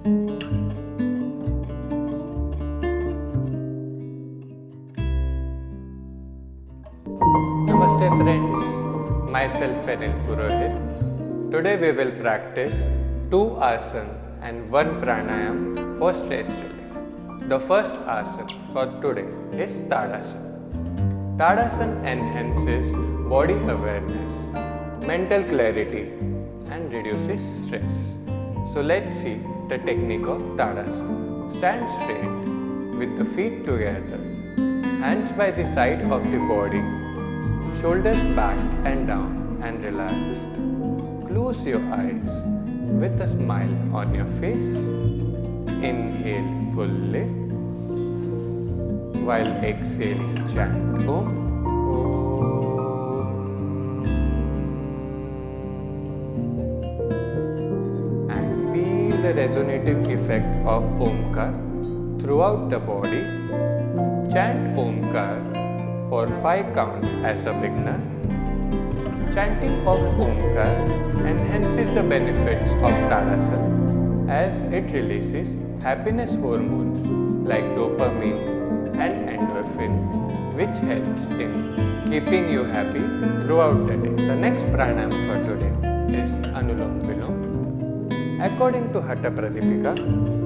Namaste friends, myself Fenil Purohit. Today we will practice 2 asana and 1 pranayam for stress relief. The first asana for today is Tadasana. Tadasana enhances body awareness, mental clarity and reduces stress. So let's see the technique of Tadasana. Stand straight with the feet together, hands by the side of the body, shoulders back and down and relaxed. Close your eyes with a smile on your face. Inhale fully while exhaling chant Om. And feel the resonating effect of Omkar throughout the body. Chant Omkar for 5 counts as a beginner. Chanting of Omkar enhances the benefits of Tadasana as it releases happiness hormones like dopamine and endorphin, which helps in keeping you happy throughout the day. The next pranayam for today is Anulom Vilom. According to Hatha Pradipika,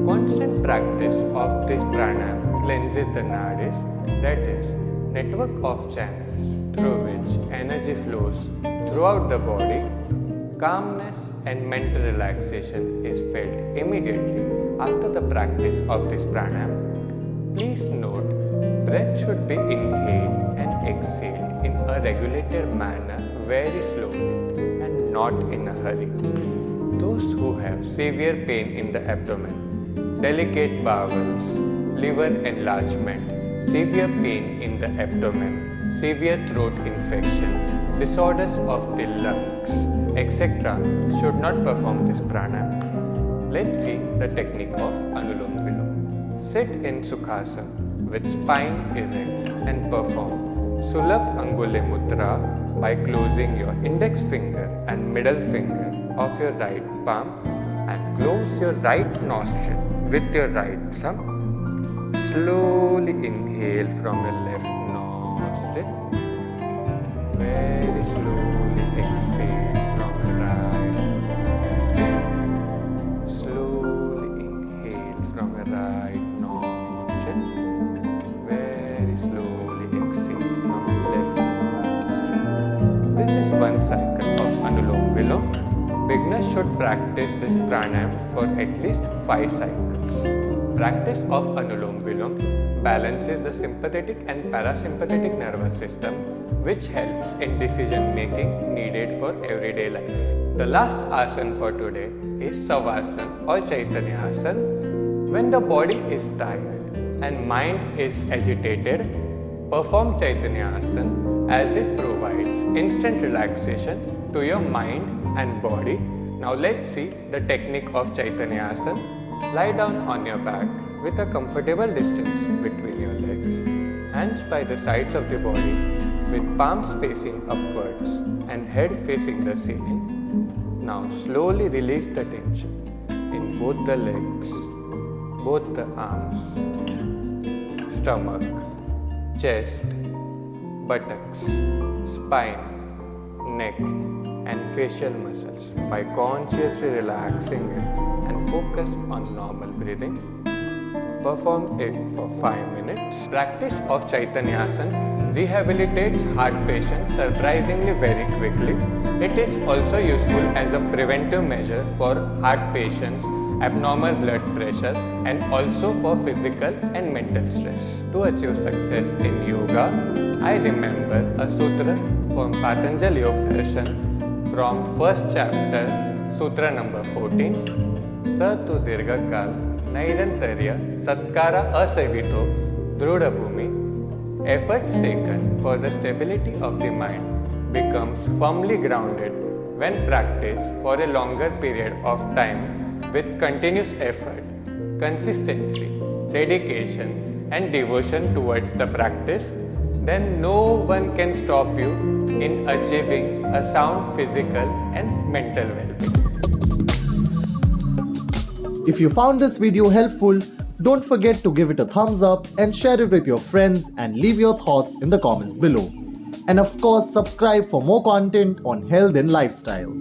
constant practice of this pranayam cleanses the nadis, that is, network of channels through which energy flows throughout the body. Calmness and mental relaxation is felt immediately after the practice of this pranayam. Please note, breath should be inhaled and exhaled in a regulated manner very slowly and not in a hurry. Those who have severe pain in the abdomen, delicate bowels, liver enlargement, severe pain in the abdomen, severe throat infection, disorders of the lungs, etc. should not perform this pranayam. Let's see the technique of Anulom Vilom. Sit in Sukhasana with spine erect and perform Sulabh Angule Mudra by closing your index finger and middle finger of your right palm and close your right nostril with your right thumb. Slowly inhale from your left nostril. Very slowly exhale from your right nostril. Slowly inhale from your right nostril. Very slowly exhale from your left nostril. This is 1 cycle of Anulom Vilom. Beginners should practice this pranayam for at least 5 cycles. Practice of Anulom Vilom balances the sympathetic and parasympathetic nervous system, which helps in decision making needed for everyday life. The last asana for today is Savasana or Chaitanya Asana. When the body is tired and mind is agitated, perform Chaitanya Asana as it provides instant relaxation to your mind and body. Now let's see the technique of Chaitanya Asana. Lie down on your back with a comfortable distance between your legs, hands by the sides of the body with palms facing upwards and head facing the ceiling. Now slowly release the tension in both the legs, both the arms, stomach, chest, buttocks, spine, neck and facial muscles by consciously relaxing it and focus on normal breathing. Perform it for 5 minutes. Practice of Chaitanya Asana rehabilitates heart patients surprisingly very quickly. It is also useful as a preventive measure for heart patients, abnormal blood pressure and also for physical and mental stress. To achieve success in yoga, I remember a sutra from Patanjali Yoga Darshan from 1st chapter, Sutra number 14. Sa tu dirghakal nairantarya satkara asavito druda bhumi. Efforts taken for the stability of the mind becomes firmly grounded when practiced for a longer period of time with continuous effort, consistency, dedication and devotion towards the practice. Then no one can stop you in achieving a sound physical and mental well-being. If you found this video helpful, don't forget to give it a thumbs up and share it with your friends and leave your thoughts in the comments below. And of course, subscribe for more content on health and lifestyle.